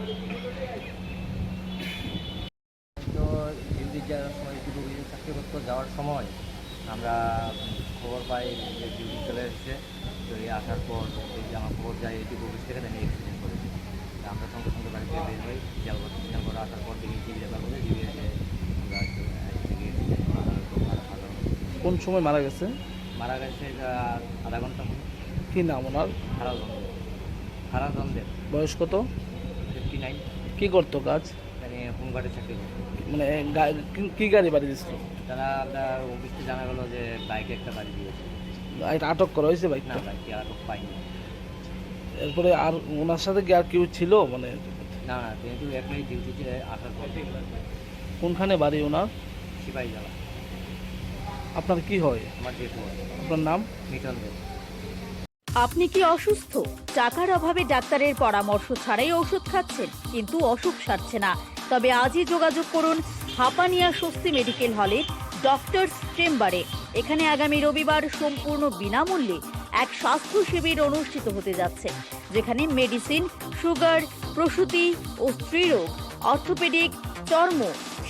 তো ডিউটি যাওয়ার সময় চাকরি করতে যাওয়ার সময় আমরা খবর পাই যে ডিউটি চলে এসেছে। তো এই আসার পর যে আমার খবর যায় এটি অফিস থেকে আমি অ্যাক্সিডেন্ট করেছি। আমরা সঙ্গে সঙ্গে বাড়ি থেকে বের হই, খেয়াল করে আসার পর দেখি টিভি ব্যাপার করে টিভি এসে আমরা কোন সময় মারা গেছে? মারা গেছে আধা ঘন্টা। কি নাম ওনার? হারাধনদের। বয়স কত? 59। কি করতো কাজ? মানে হোমগার্ডে চাকরি করতো। মানে কি গাড়ি বাড়ি দিচ্ছিল? তারা আপনার অফিসে জানা গেলো যে বাইকে একটা বাড়ি দিয়েছে। এটা আটক করা হয়েছে বাইক? না, বাইকটি আটক পাইনি। এরপরে আর ওনার সাথে কি আর কেউ ছিল? মানে না, কিন্তু একলাই ডিউটিতে আসার পর। কোনখানে বাড়ি ওনার? সিপাহী জ্বালা। আপনার কি হয়? আমার জেঠু। আপনার নাম? মিটন দেব। আপনি কি অসুস্থ? টাকার অভাবে ডাক্তারের পরামর্শ ছাড়াই ওষুধ খাচ্ছেন, কিন্তু অসুখ সারছে না? তবে আজই যোগাযোগ করুন হাপানিয়া স্বস্তি মেডিকেল হলে ডক্টরস চেম্বারে। এখানে আগামী রবিবার সম্পূর্ণ বিনামূল্যে এক স্বাস্থ্য শিবির অনুষ্ঠিত হতে যাচ্ছে, যেখানে মেডিসিন, সুগার, প্রসূতি ও স্ত্রীরোগ, অর্থোপেডিক, চর্ম,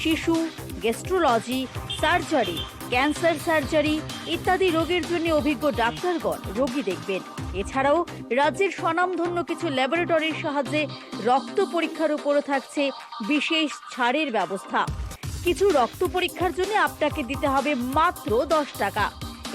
শিশু, গ্যাস্ট্রোলজি, সার্জারি, ক্যান্সার সার্জারি ইত্যাদি রোগের জন্য অভিজ্ঞ ডাক্তারগণ রোগী দেখবেন। এছাড়াও রাজ্যের স্বনামধন্য কিছু ল্যাবরেটরির সাহায্যে রক্ত পরীক্ষার উপরও থাকছে বিশেষ ছাড়ের ব্যবস্থা। কিছু রক্ত পরীক্ষার জন্য আপনাকে দিতে হবে মাত্র 10 টাকা।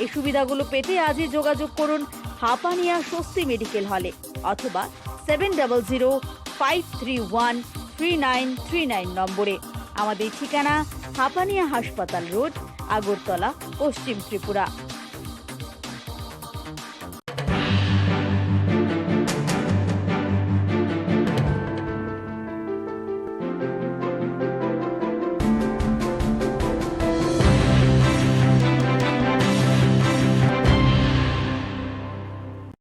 এই সুবিধাগুলো পেতে আজই যোগাযোগ করুন হাপানিয়া স্বস্তি মেডিকেল হলে অথবা 7005313939 নম্বরে। আমাদের ঠিকানা হাপানিয়া হাসপাতাল রোড, আগরতলা, পশ্চিম ত্রিপুরা।